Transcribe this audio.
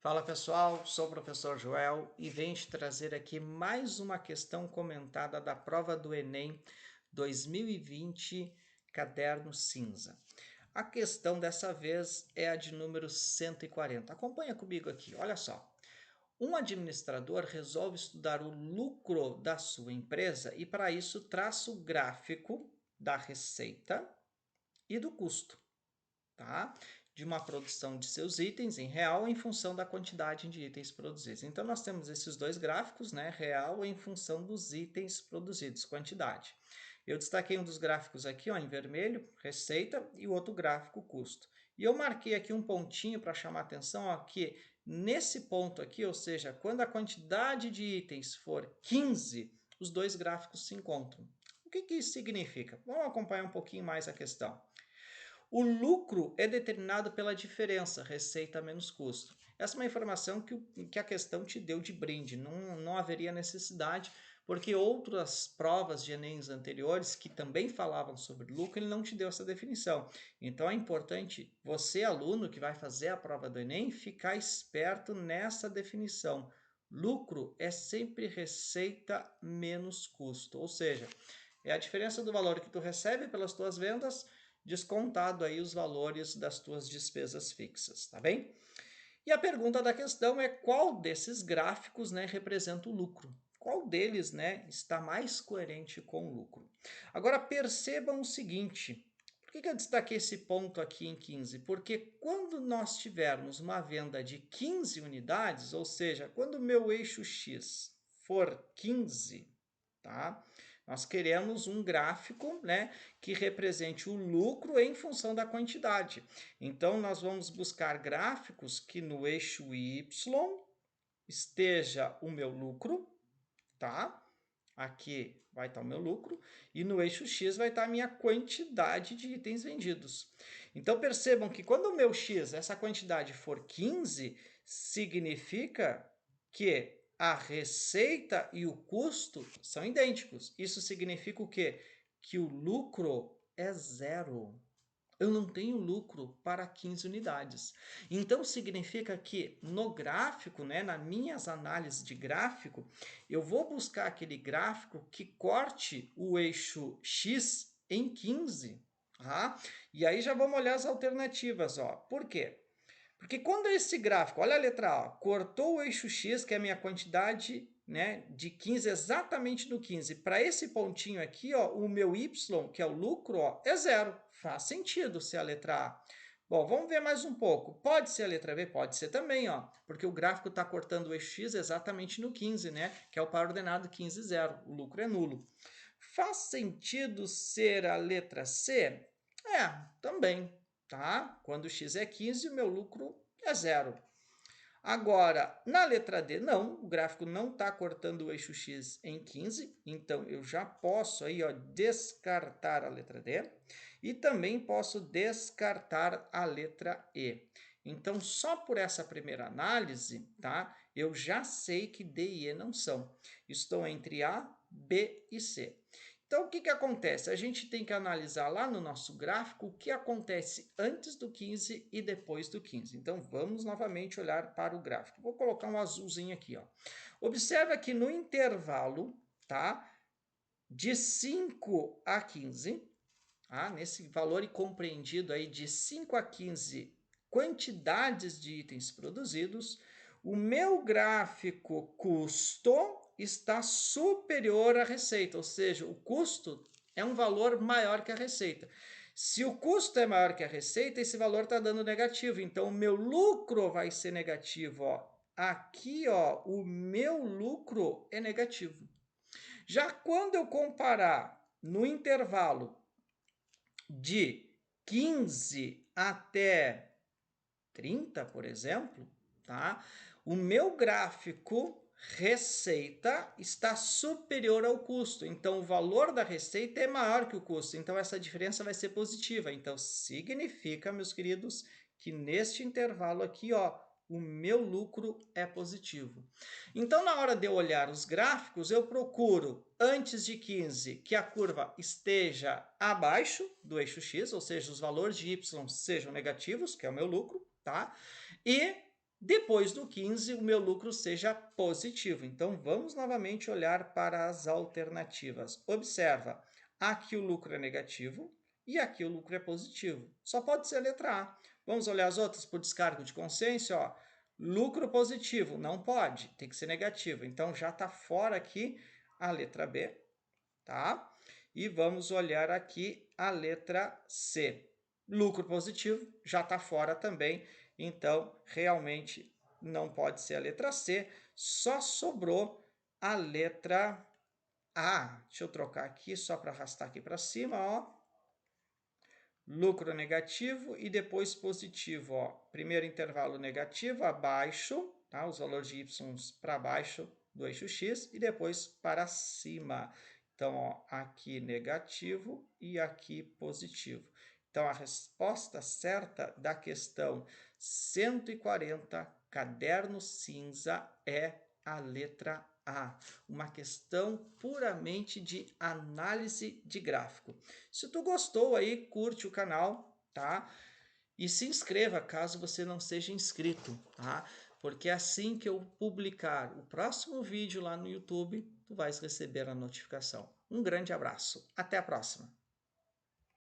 Fala pessoal, sou o professor Joel e venho te trazer aqui mais uma questão comentada da prova do Enem 2020, caderno cinza. A questão dessa vez é a de número 140. Acompanha comigo aqui, olha só. Um administrador resolve estudar o lucro da sua empresa e para isso traça o gráfico da receita e do custo, tá? De uma produção de seus itens em real em função da quantidade de itens produzidos. Então, nós temos esses dois gráficos, né? Real em função dos itens produzidos, quantidade. Eu destaquei um dos gráficos aqui, ó, em vermelho, receita, e o outro gráfico, custo. E eu marquei aqui um pontinho para chamar a atenção, ó, que nesse ponto aqui, ou seja, quando a quantidade de itens for 15, os dois gráficos se encontram. O que isso significa? Vamos acompanhar um pouquinho mais a questão. O lucro é determinado pela diferença, receita menos custo. Essa é uma informação que a questão te deu de brinde, não haveria necessidade, porque outras provas de Enems anteriores, que também falavam sobre lucro, ele não te deu essa definição. Então é importante você, aluno que vai fazer a prova do Enem, ficar esperto nessa definição. Lucro é sempre receita menos custo, ou seja, é a diferença do valor que tu recebe pelas tuas vendas descontado aí os valores das tuas despesas fixas, tá bem? E a pergunta da questão é qual desses gráficos, né, representa o lucro? Qual deles, né, está mais coerente com o lucro? Agora percebam o seguinte, por que eu destaquei esse ponto aqui em 15? Porque quando nós tivermos uma venda de 15 unidades, ou seja, quando o meu eixo X for 15, tá? Nós queremos um gráfico, né, que represente o lucro em função da quantidade. Então, nós vamos buscar gráficos que no eixo Y esteja o meu lucro, tá? Aqui vai estar o meu lucro e no eixo X vai estar a minha quantidade de itens vendidos. Então percebam que quando o meu X, essa quantidade for 15, significa que a receita e o custo são idênticos. Isso significa o quê? Que o lucro é zero. Eu não tenho lucro para 15 unidades. Então significa que no gráfico, né, nas minhas análises de gráfico, eu vou buscar aquele gráfico que corte o eixo X em 15. Tá? E aí já vamos olhar as alternativas. Ó. Por quê? Porque quando esse gráfico, olha a letra A, cortou o eixo X, que é a minha quantidade, né, de 15 exatamente no 15, para esse pontinho aqui, ó, o meu Y, que é o lucro, ó, é zero. Faz sentido ser a letra A. Bom, vamos ver mais um pouco. Pode ser a letra B? Pode ser também, ó, porque o gráfico está cortando o eixo X exatamente no 15, né, que é o par ordenado 15, 0. O lucro é nulo. Faz sentido ser a letra C? É, também, tá? Quando x é 15, o meu lucro é zero. Agora, na letra D, não, o gráfico não está cortando o eixo X em 15, então eu já posso aí, ó, descartar a letra D e também posso descartar a letra E. Então, só por essa primeira análise, tá, eu já sei que D e E não são. Estou entre A, B e C. Então, o que acontece? A gente tem que analisar lá no nosso gráfico o que acontece antes do 15 e depois do 15. Então, vamos novamente olhar para o gráfico. Vou colocar um azulzinho aqui. Ó. Observa que no intervalo, tá, de 5 a 15, tá, nesse valor compreendido aí de 5 a 15 quantidades de itens produzidos, o meu gráfico custo está superior à receita, ou seja, o custo é um valor maior que a receita. Se o custo é maior que a receita, esse valor está dando negativo, então o meu lucro vai ser negativo. Ó. Aqui, ó, o meu lucro é negativo. Já quando eu comparar no intervalo de 15 até 30, por exemplo, tá? O meu gráfico receita está superior ao custo. Então, o valor da receita é maior que o custo. Então, essa diferença vai ser positiva. Então, significa, meus queridos, que neste intervalo aqui, ó, o meu lucro é positivo. Então, na hora de eu olhar os gráficos, eu procuro, antes de 15, que a curva esteja abaixo do eixo X, ou seja, os valores de Y sejam negativos, que é o meu lucro, tá? E depois do 15 o meu lucro seja positivo. Então vamos novamente olhar para as alternativas. Observa, aqui o lucro é negativo e aqui o lucro é positivo. Só pode ser a letra A. Vamos olhar as outras por descargo de consciência, ó. Lucro positivo, não pode, tem que ser negativo. Então já está fora aqui a letra B, tá? E vamos olhar aqui a letra C. Lucro positivo já está fora também, então realmente não pode ser a letra C, só sobrou a letra A. Deixa eu trocar aqui só para arrastar aqui para cima, ó. Lucro negativo e depois positivo, ó. Primeiro intervalo negativo abaixo, tá? Os valores de y para baixo do eixo x e depois para cima. Então, ó, aqui negativo e aqui positivo. Então, a resposta certa da questão 140, caderno cinza, é a letra A. Uma questão puramente de análise de gráfico. Se tu gostou aí, curte o canal, tá? E se inscreva caso você não seja inscrito, tá? Porque assim que eu publicar o próximo vídeo lá no YouTube, tu vais receber a notificação. Um grande abraço. Até a próxima.